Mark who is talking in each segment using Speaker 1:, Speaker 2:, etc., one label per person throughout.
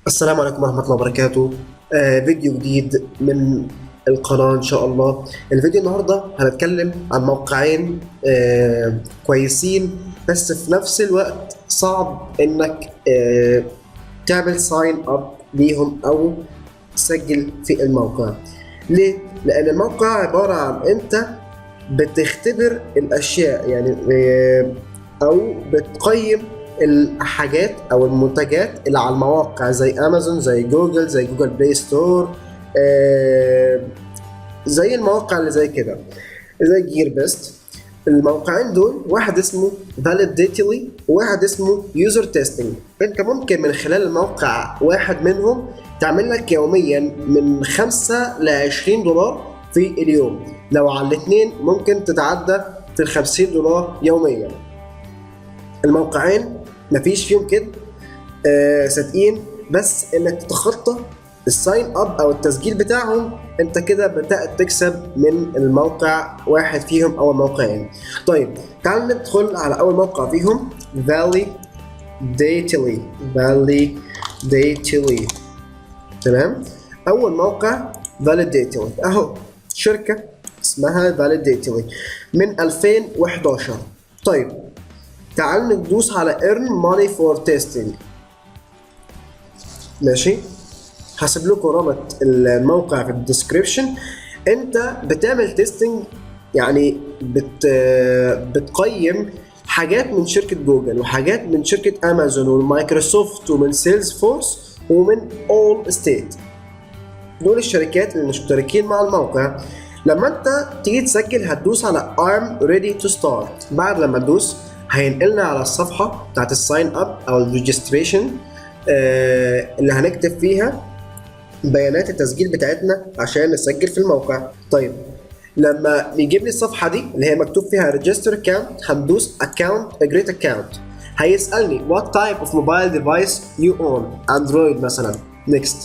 Speaker 1: السلام عليكم ورحمة الله وبركاته. فيديو جديد من القناة إن شاء الله. الفيديو النهاردة هنتكلم عن موقعين كويسين، بس في نفس الوقت صعب إنك تعمل ساين أب ليهم أو تسجل في الموقع. ليه؟ لأن الموقع عبارة عن أنت بتختبر الأشياء، يعني أو بتقيم الحاجات او المنتجات اللي على المواقع زي امازون، زي جوجل، زي جوجل بلاي ستور، زي المواقع اللي زي كده، زي جير بيست. الموقعين دول واحد اسمه فالديتيلي وواحد اسمه يوزر تيستنج. انت ممكن من خلال الموقع واحد منهم تعمل لك يوميا من 5 ل 20 دولار في اليوم. لو على الاثنين ممكن تتعدى في $50 يوميا. الموقعين مفيش فيهم كده صادقين، بس انك تتخطى الساين اب او التسجيل بتاعهم انت كده بدأت تكسب من الموقع واحد فيهم او الموقعين. طيب تعال ندخل على اول موقع فيهم، فالديتيلي. تمام، اول موقع فالديتيلي اهو، شركة اسمها فالديتيلي من 2011. طيب تعال ندوس على earn money for testing. ماشي، هسيب لكم رابط الموقع في الديسكريبشن. انت بتعمل تيستنج، يعني بتقيم حاجات من شركة جوجل وحاجات من شركة امازون ومايكروسوفت ومن سيلز فورس ومن اول ستيت. دول الشركات اللي مشتركين مع الموقع. لما انت تيجي تسجل هتدوس على I'm ready to start. بعد لما تدوس هينقلنا على الصفحة بتاعت الساين اب او الريجستريشن اللي هنكتب فيها بيانات التسجيل بتاعتنا عشان نسجل في الموقع. طيب لما يجيب لي الصفحة دي اللي هي مكتوب فيها register account، هندوس account a great account. هيسألني what type of mobile device you own، اندرويد مثلا. next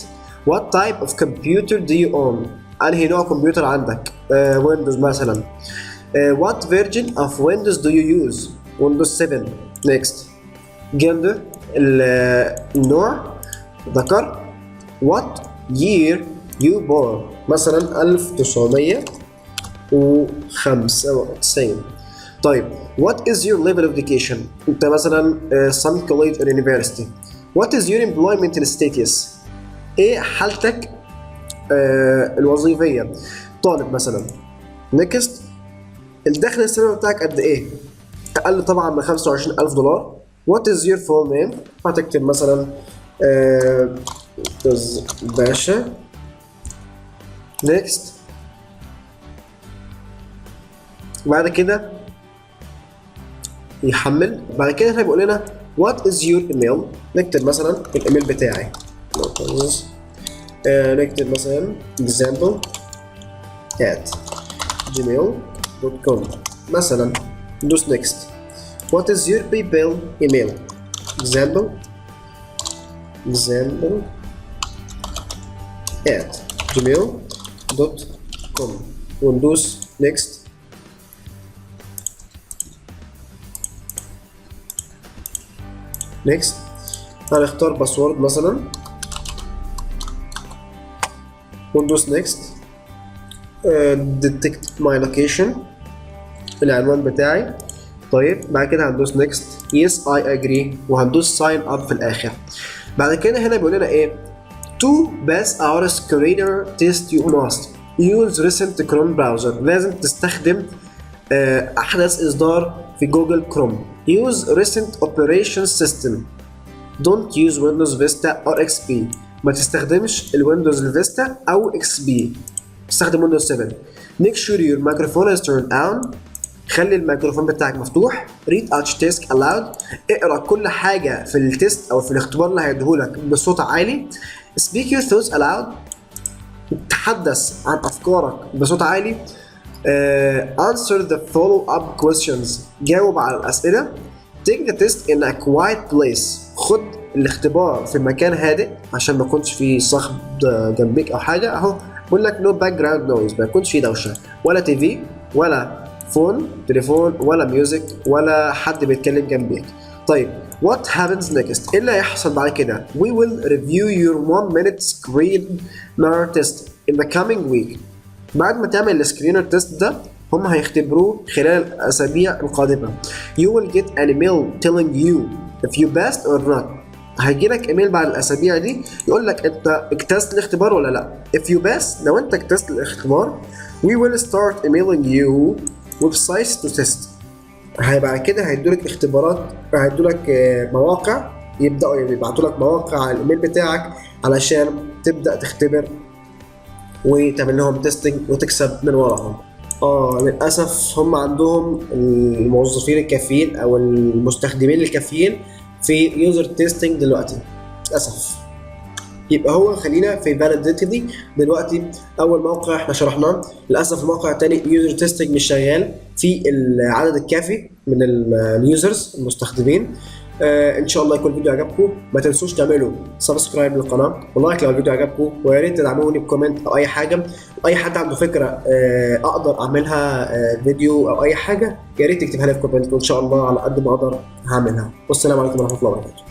Speaker 1: what type of computer do you own، انهي نوع كمبيوتر عندك، ويندوز مثلا. what version of Windows do you use، ويندوز 7. next gender، النوع ذكر. what year you born، مثلا 1995. طيب what is your level of education، انت مثلا some college or university. what is your employment status، ايه حالتك الوظيفية، طالب مثلا. next الدخل السنوي بتاعك قد ايه، اقل طبعا من $25,000. what is your full name، هتكتب مثلا باشا. next بعد كده يحمل. بعد كده احنا بيقول لنا what is your email، نكتب مثلا الايميل بتاعي. نكتب مثلا example @gmail.com مثلا. ندوس next. what is your PayPal email، example @gmail.com وندوس next. هنختار باسورد مثلا وندوس next. detect my location، العنوان بتاعي. طيب بعد كده هندوس next yes I agree وهندوس sign up في الاخر. بعد كده هنا بيقول لنا ايه، to pass our screener test you must use recent Chrome browser، لازم تستخدم احدث اصدار في جوجل كروم. use recent operation system don't use Windows Vista or XP، ما تستخدمش الويندوز الفيستا او XP، استخدم ويندوز 7. make sure your microphone is turned on، خلي الميكروفون بتاعك مفتوح. read each task aloud، اقرا كل حاجه في التست او في الاختبار اللي هيديهولك بصوت عالي. speak your thoughts aloud، تحدث عن افكارك بصوت عالي. answer the follow up questions، جاوب على الاسئله. take the test in a quiet place، خد الاختبار في مكان هادئ عشان ما يكونش في صخب جنبك او حاجه. اهو بقول لك no background noise، ما يكونش في دوشه ولا تي في ولا تليفون ولا ميوزك ولا حد بيتكلم جنبك. طيب what happens next؟ ايه اللي هيحصل بعد كده؟ we will review your 1 minute screener test in the coming week. بعد ما تعمل السكرينر تيست ده هم هيختبروه خلال الاسابيع القادمه. you will get an email telling you if you passed or not. هيجيلك ايميل بعد الاسابيع دي يقول لك انت اجتزت الاختبار ولا لا. if you pass، لو انت اجتزت الاختبار we will start emailing you websites to test. بعد كده هيدولك اختبارات، هيدولك مواقع، يبداوا يبعتوا لك مواقع على الايميل بتاعك علشان تبدا تختبر وتعمل لهم تيستنج وتكسب من وراهم. للاسف هم عندهم الموظفين الكافيين او المستخدمين الكافيين في يوزر تيستنج دلوقتي للاسف. يبقى هو خلينا في فالديتيلي دلوقتي. اول موقع احنا شرحناه، للاسف الموقع الثاني يوزر تيستنج مش شغال في العدد الكافي من اليوزرز المستخدمين. ان شاء الله يكون الفيديو عجبكم. ما تنسوش تعملوا سبسكرايب للقناه ولايك لو الفيديو عجبكم، ويا ريت تدعموني بكومنت او اي حاجه. واي حد عنده فكره اقدر اعملها فيديو او اي حاجه، يا ريت تكتبها لي في كومنت، وان شاء الله على قد ما اقدر هعملها. والسلام عليكم ورحمه الله وبركاته.